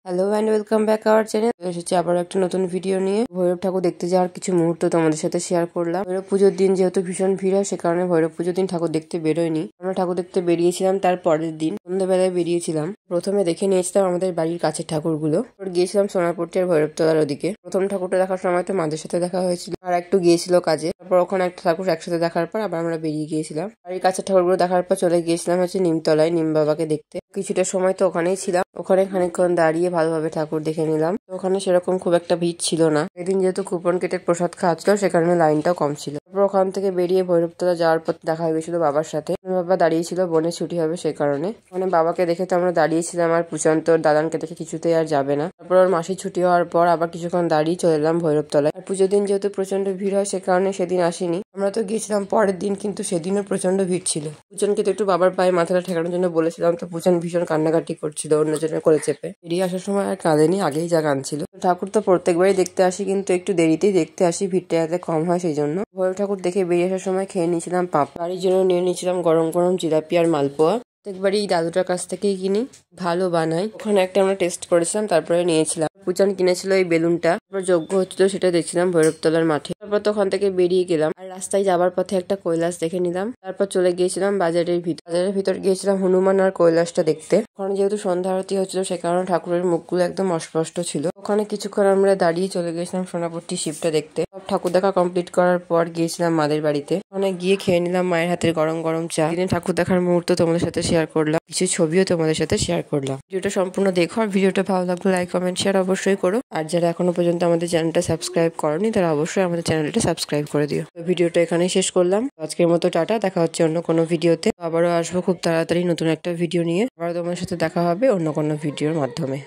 Hello and welcome back our channel. এসেছি আবার একটা নতুন ভিডিও নিয়ে। ভৈরব ঠাকুর দেখতে যাওয়ার কিছু মুহূর্ত তোমাদের সাথে শেয়ার করলাম। ভৈরব পুজোর দিন যেহেতু ভীষণ ভিড় হয়, সে কারণে ভৈরব পুজোর দিন ঠাকুর দেখতে বেরোয়নি। আমরা ঠাকুর দেখতে বেরিয়েছিলাম তার পরের দিন সন্ধ্যাবেলায় বেরিয়েছিলাম। প্রথমে দেখে নিয়েছিলাম আমাদের বাড়ির কাছের ঠাকুরগুলো। গিয়েছিলাম সোনারপুরটি আর ভৈরবতলার ওদিকে। প্রথম ঠাকুরটা দেখার সময় তো মাদের সাথে দেখা হয়েছিল, আর একটু গিয়েছিল কাজে। তারপর ওখানে একটা ঠাকুর একসাথে দেখার পর আবার আমরা বেরিয়ে গিয়েছিলাম। বাড়ির কাছের ঠাকুরগুলো দেখার পর চলে গিয়েছিলাম নিমতলায় নিম বাবাকে দেখতে। কিছুটা সময় তো ওখানেই ছিলাম। ওখানে খানিকক্ষণ দাঁড়িয়ে ভালোভাবে ঠাকুর দেখে নিলাম। ওখানে সেরকম খুব একটা ভিড় ছিল না। এদিন যেহেতু কুপন কেটে প্রসাদ খাওয়া ছিল, সে কারণে লাইনটাও কম ছিল। তারপর ওখান থেকে বেরিয়ে ভৈরবতলা যাওয়ার পর দেখা হয়ে গেছিল বাবার সাথে। বাবা দাঁড়িয়েছিল, বোনের ছুটি হবে সে কারণে। মানে বাবাকে দেখে তো আমরা দাঁড়িয়েছিলাম, আর পুচন্তর দাদানকে দেখে কিছুতেই আর যাবে না। তারপর ওর মাসির ছুটি হওয়ার পর আবার কিছুক্ষণ দাঁড়িয়ে চলে এলাম ভৈরবতলায়। আর পুজোর দিন যেহেতু প্রচন্ড ভিড় হয়, সে কারণে সেদিন আসিনি। আমরা তো গিয়েছিলাম পরের দিন, কিন্তু সেদিনও প্রচন্ড ভিড় ছিল। পুচনকে তো একটু বাবার পায়ে মাথাটা ঠেকানোর জন্য বলেছিলাম, তো পুচন ভীষণ কান্নাকাটি করছিল অন্যজনের কোলে চেপে। বেরিয়ে আসার সময় আর কাঁদেনি, আগেই যা কাঁদছিল। ঠাকুর তো প্রত্যেকবারই দেখতে আসি, কিন্তু একটু দেরিতেই দেখতে আসি, ভিড়টা যাতে কম হয় সেই জন্য। ভৈরব ঠাকুর দেখে বেরিয়ে আসার সময় খেয়ে নিয়েছিলাম পাঁপড়। বাড়ির জন্য নিয়ে নিয়েছিলাম গরম গরম জিলাপি আর মালপোয়া। প্রত্যেকবারই এই দাদুটার কাছ থেকেই কিনি, ভালো বানাই। ওখানে একটা আমরা টেস্ট করেছিলাম, তারপরে নিয়েছিলাম। পুচান কিনেছিল এই বেলুনটা, তারপর যজ্ঞ হচ্ছিল সেটা দেখছিলাম ভৈরবতলার মাঠে। তারপর তো ওখান থেকে বেরিয়ে গেলাম, আর রাস্তায় যাবার পথে একটা কৈলাস দেখে নিলাম। তারপর চলে গিয়েছিলাম বাজারের ভিতর। বাজারের ভিতর গিয়েছিলাম হনুমান আর কৈলাসটা দেখতে। ওখানে যেহেতু সন্ধ্যা আরতি হচ্ছিল, সে কারণে ঠাকুরের মুখগুলো একদম অস্পষ্ট ছিল। ওখানে কিছুক্ষণ আমরা দাঁড়িয়ে চলে গিয়েছিলাম সোনাপট্টি শিবটা দেখতে। সব ঠাকুর দেখা কমপ্লিট করার পর গিয়েছিলাম মাদের বাড়িতে। ওখানে গিয়ে খেয়ে নিলাম মায়ের হাতের গরম গরম চা। দিনে ঠাকুর দেখার মুহূর্ত তোমাদের সাথে শেয়ার করলাম, কিছু ছবিও তোমাদের সাথে শেয়ার করলাম। ভিডিওটা সম্পূর্ণ দেখো, আর ভিডিওটা ভালো লাগলে লাইক কমেন্ট শেয়ার অবশ্যই করো। আর যারা এখনো পর্যন্ত আমাদের চ্যানেলটা সাবস্ক্রাইব করনি, তারা অবশ্যই আমাদের চ্যানেলটা সাবস্ক্রাইব করে দিও। তো ভিডিওটা এখানেই শেষ করলাম। আজকের মতো টাটা, দেখা হচ্ছে অন্য কোনো ভিডিওতে। আবারও আসবো খুব তাড়াতাড়ি নতুন একটা ভিডিও নিয়ে। আবারও তোমার সাথে দেখা হবে অন্য কোনো ভিডিওর মাধ্যমে।